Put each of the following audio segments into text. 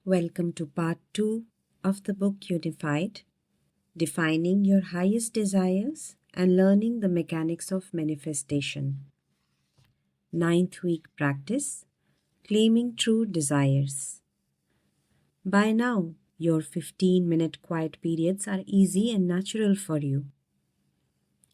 Welcome to part 2 of the book Unified, Defining Your Highest Desires and Learning the Mechanics of Manifestation. 9th week practice, Claiming True Desires. By now, your 15-minute quiet periods are easy and natural for you.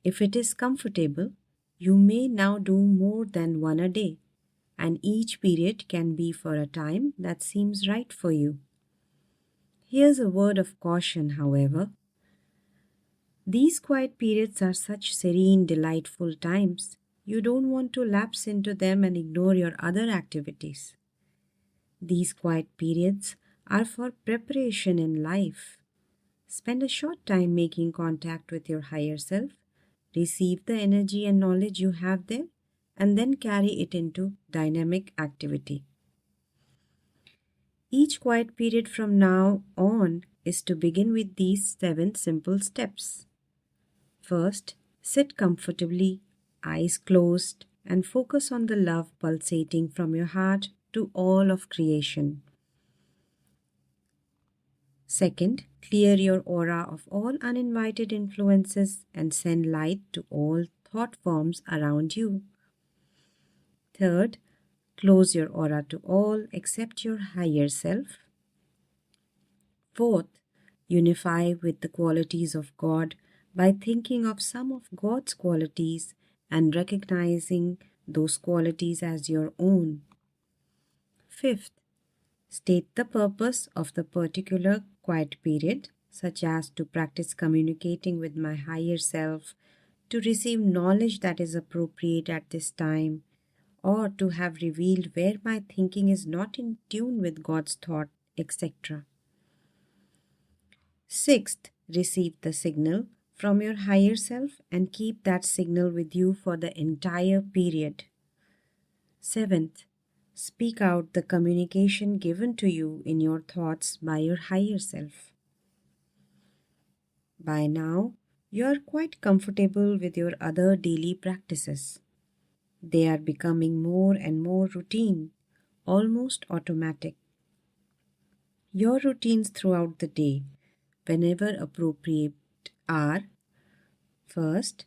If it is comfortable, you may now do more than one a day, and each period can be for a time that seems right for you. Here's a word of caution, however. These quiet periods are such serene, delightful times. You don't want to lapse into them and ignore your other activities. These quiet periods are for preparation in life. Spend a short time making contact with your higher self, receive the energy and knowledge you have there, and then carry it into dynamic activity. Each quiet period from now on is to begin with these 7 simple steps. First, sit comfortably, eyes closed, and focus on the love pulsating from your heart to all of creation. Second, clear your aura of all uninvited influences and send light to all thought forms around you. Third, close your aura to all except your higher self. Fourth, unify with the qualities of God by thinking of some of God's qualities and recognizing those qualities as your own. Fifth, state the purpose of the particular quiet period, such as to practice communicating with my higher self, to receive knowledge that is appropriate at this time, or to have revealed where my thinking is not in tune with God's thought, etc. Sixth, receive the signal from your higher self and keep that signal with you for the entire period. Seventh, speak out the communication given to you in your thoughts by your higher self. By now, you are quite comfortable with your other daily practices. They are becoming more and more routine, almost automatic. Your routines throughout the day, whenever appropriate, are: first,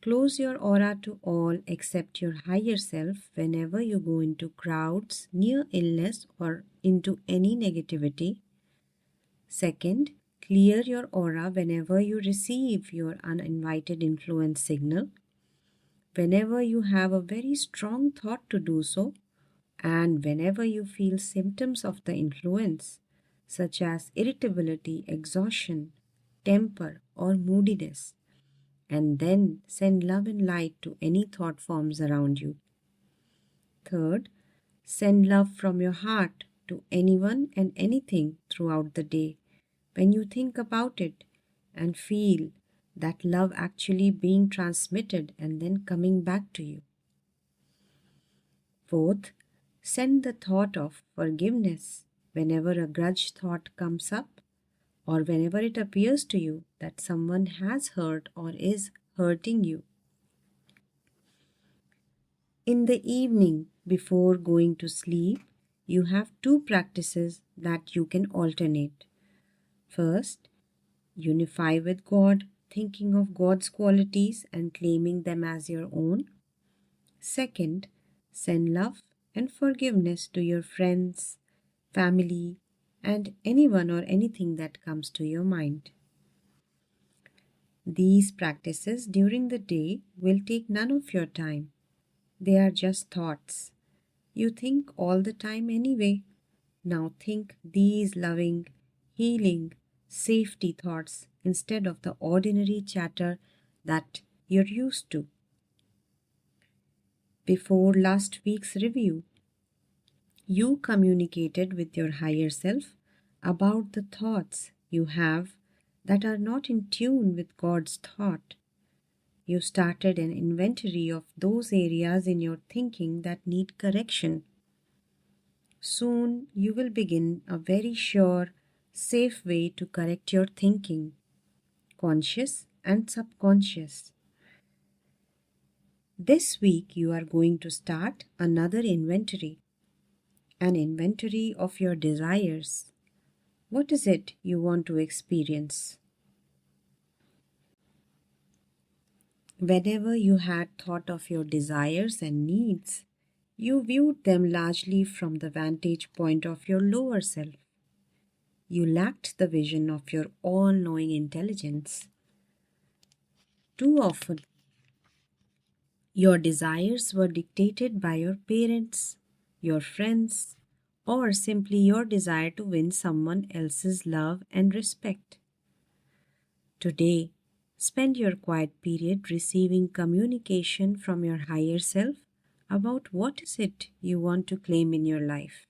close your aura to all except your higher self whenever you go into crowds, near illness, or into any negativity. Second, clear your aura whenever you receive your uninvited influence signal, whenever you have a very strong thought to do so, and whenever you feel symptoms of the influence, such as irritability, exhaustion, temper, or moodiness, and then send love and light to any thought forms around you. Third, send love from your heart to anyone and anything throughout the day when you think about it and feel that love actually being transmitted and then coming back to you. Fourth, send the thought of forgiveness whenever a grudge thought comes up, or whenever it appears to you that someone has hurt or is hurting you. In the evening, before going to sleep, you have 2 practices that you can alternate. First, unify with God, thinking of God's qualities and claiming them as your own. Second, send love and forgiveness to your friends, family, and anyone or anything that comes to your mind. These practices during the day will take none of your time. They are just thoughts. You think all the time anyway. Now think these loving, healing, safety thoughts instead of the ordinary chatter that you're used to. Before last week's review, you communicated with your higher self about the thoughts you have that are not in tune with God's thought. You started an inventory of those areas in your thinking that need correction. Soon you will begin a very sure, safe way to correct your thinking, conscious and subconscious. This week you are going to start another inventory. an inventory of your desires. What is it you want to experience? Whenever you had thought of your desires and needs, you viewed them largely from the vantage point of your lower self. You lacked the vision of your all knowing intelligence. Too often, your desires were dictated by your parents, your friends, or simply your desire to win someone else's love and respect. Today, spend your quiet period receiving communication from your higher self about what is it you want to claim in your life.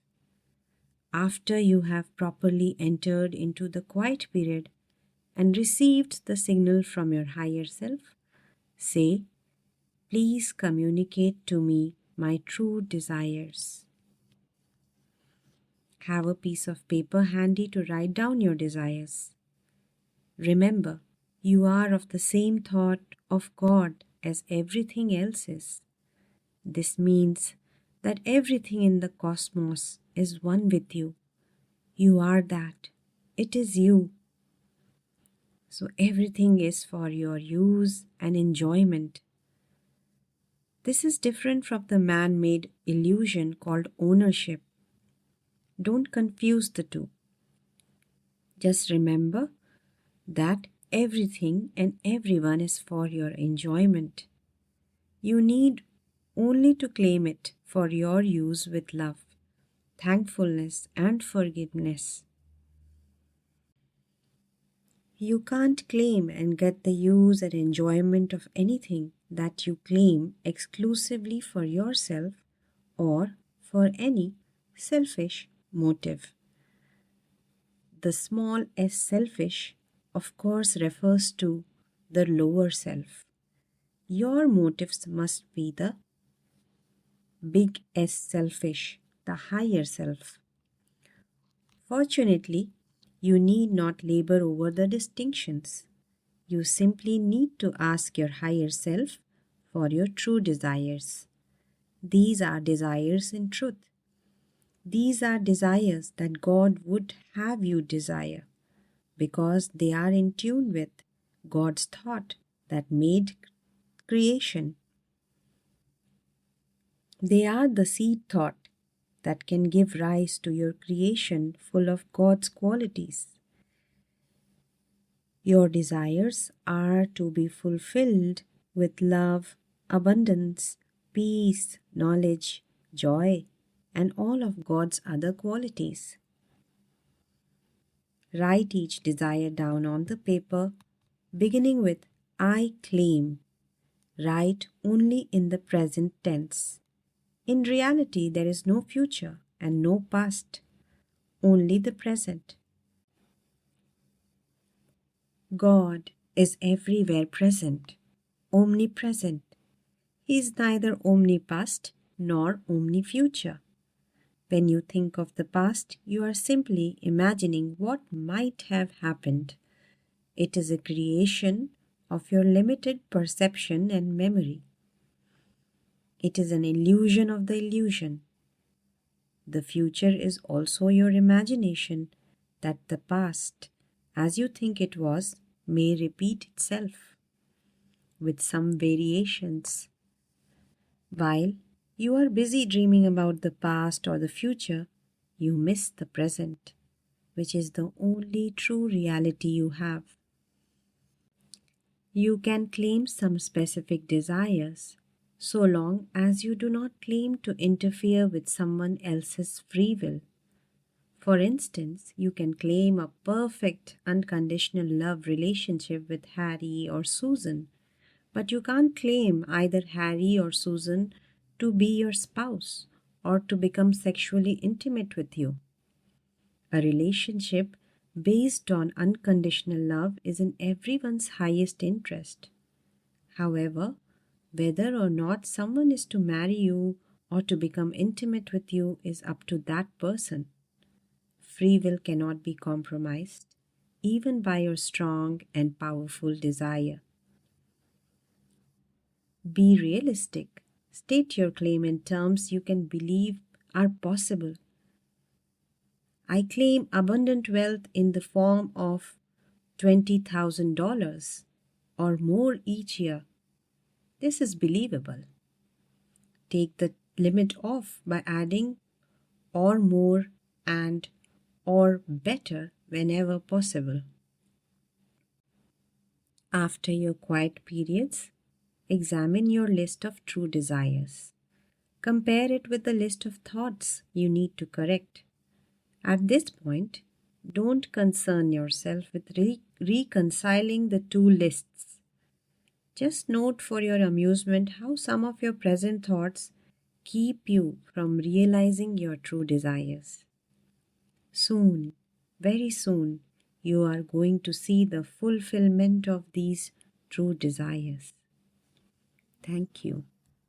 After you have properly entered into the quiet period and received the signal from your higher self, say, "Please communicate to me my true desires." Have a piece of paper handy to write down your desires. Remember, you are of the same thought of God as everything else is. This means that everything in the cosmos is one with you. You are that. It is you. So everything is for your use and enjoyment. This is different from the man-made illusion called ownership. Don't confuse the two. Just remember that everything and everyone is for your enjoyment. You need only to claim it for your use with love, thankfulness, and forgiveness. You can't claim and get the use and enjoyment of anything that you claim exclusively for yourself or for any selfish motive. The small s selfish, of course, refers to the lower self. Your motives must be the big S selfish, the higher self. Fortunately, you need not labor over the distinctions. You simply need to ask your higher self for your true desires. These are desires in truth. These are desires that God would have you desire because they are in tune with God's thought that made creation. They are the seed thought that can give rise to your creation full of God's qualities. Your desires are to be fulfilled with love, abundance, peace, knowledge, joy, and all of God's other qualities. Write each desire down on the paper, beginning with "I claim." Write only in the present tense. In reality, there is no future and no past, only the present. God is everywhere present, omnipresent. He is neither omnipast nor omnifuture. When you think of the past, you are simply imagining what might have happened. It is a creation of your limited perception and memory. It is an illusion of the illusion. The future is also your imagination that the past, as you think it was, may repeat itself with some variations. While you are busy dreaming about the past or the future, you miss the present, which is the only true reality you have. You can claim some specific desires, so long as you do not claim to interfere with someone else's free will. For instance, you can claim a perfect unconditional love relationship with Harry or Susan, but you can't claim either Harry or Susan to be your spouse or to become sexually intimate with you. A relationship based on unconditional love is in everyone's highest interest. However, whether or not someone is to marry you or to become intimate with you is up to that person. Free will cannot be compromised, even by your strong and powerful desire. Be realistic. State your claim in terms you can believe are possible I claim abundant wealth in the form of $20,000 or more each year. This is believable. Take the limit off by adding or more and or better whenever possible. After your quiet periods, examine your list of true desires. Compare it with the list of thoughts you need to correct. At this point, don't concern yourself with reconciling the two lists. Just note for your amusement how some of your present thoughts keep you from realizing your true desires. Soon, very soon, you are going to see the fulfillment of these true desires. Thank you.